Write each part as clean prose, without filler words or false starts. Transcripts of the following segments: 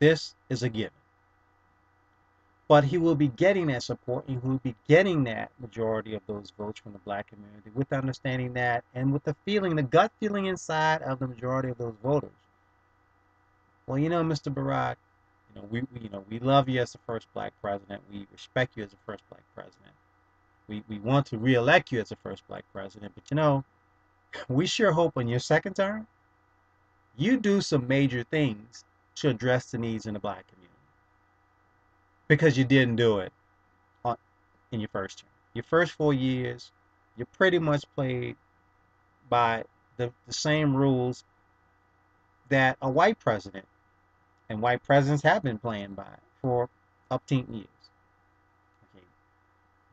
This is a given. But he will be getting that support, and he will be getting that majority of those votes from the black community with understanding that, and with the feeling, the gut feeling inside of the majority of those voters. Well, Mr. Barack, we love you as the first black president. We respect you as the first black president. We want to re-elect you as the first black president. But we sure hope in your second term, you do some major things to address the needs in the black community. Because you didn't do it in your first term. Your first 4 years, you pretty much played by the same rules that a white president and white presidents have been playing by for up to years. Okay.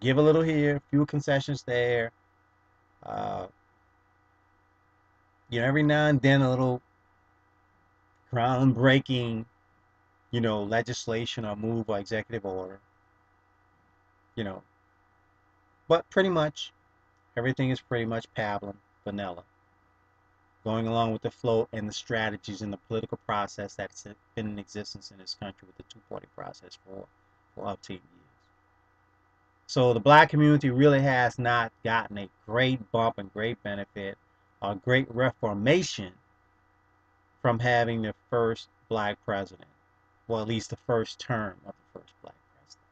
Give a little here, few concessions there. Every now and then a little groundbreaking, legislation or move or executive order. But pretty much everything is pretty much pablum, vanilla, going along with the flow and the strategies and the political process that's been in existence in this country with the two-party process for up to 8 years. So the black community really has not gotten a great bump and great benefit or great reformation from having the first black president, or at least the first term of the first black president.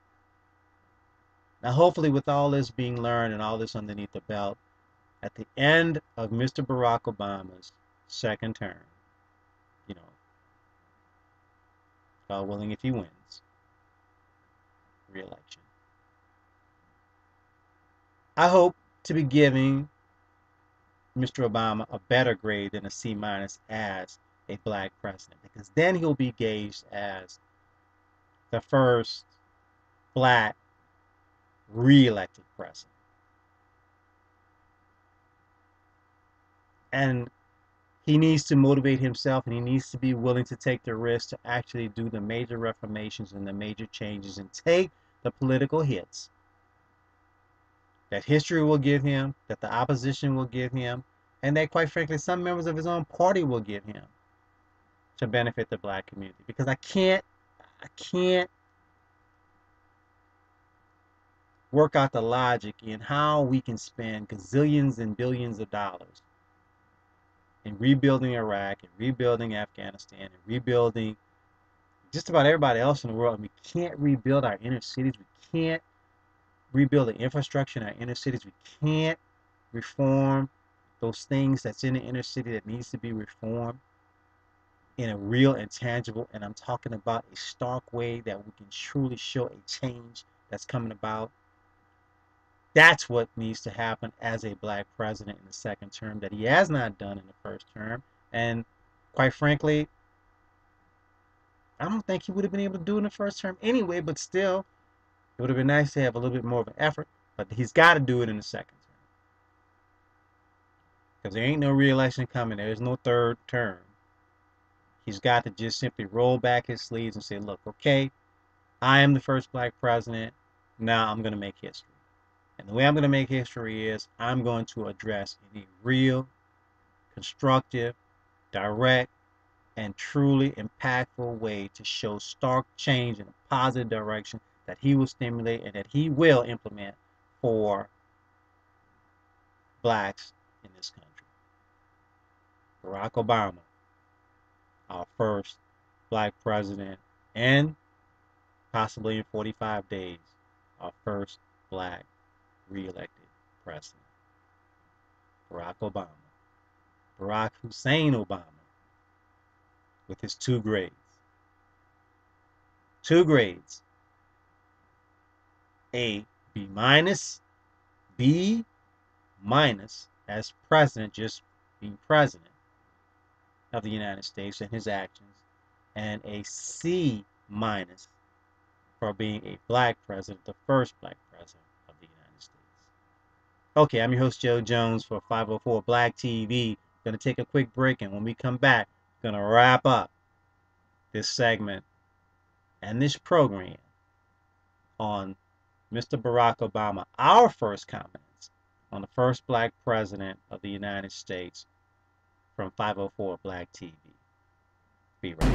Now, hopefully, with all this being learned and all this underneath the belt, at the end of Mr. Barack Obama's second term, God willing, if he wins re-election, I hope to be giving Mr. Obama a better grade than a C- as a black president, because then he'll be gauged as the first black re-elected president. And he needs to motivate himself, and he needs to be willing to take the risk to actually do the major reformations and the major changes and take the political hits that history will give him, that the opposition will give him, and that, quite frankly, some members of his own party will give him to benefit the black community. Because I can't work out the logic in how we can spend gazillions and billions of dollars in rebuilding Iraq and rebuilding Afghanistan and rebuilding just about everybody else in the world, and we can't rebuild our inner cities. We can't rebuild the infrastructure in our inner cities. We can't reform those things that's in the inner city that needs to be reformed in a real and tangible, and I'm talking about a stark way that we can truly show a change that's coming about. That's what needs to happen as a black president in the second term that he has not done in the first term. And quite frankly, I don't think he would have been able to do it in the first term anyway, but still, it would have been nice to have a little bit more of an effort. But he's got to do it in the second term. Because there ain't no re-election coming. There's no third term. He's got to just simply roll back his sleeves and say, look, okay, I am the first black president. Now I'm going to make history. And the way I'm going to make history is I'm going to address in a real, constructive, direct, and truly impactful way to show stark change in a positive direction that he will stimulate and that he will implement for blacks in this country. Barack Obama, our first black president, and possibly in 45 days, our first black re-elected president. Barack Obama. Barack Hussein Obama, with his 2 grades. 2 grades. A B minus, B minus as president, just being president of the United States and his actions, and a C minus for being a black president, the first black president of the United States. Okay, I'm your host, Joe Jones, for 504 Black TV. Going to take a quick break, and when we come back, going to wrap up this segment and this program on Mr. Barack Obama, our first comments on the first black president of the United States from 504 Black TV. Be right back.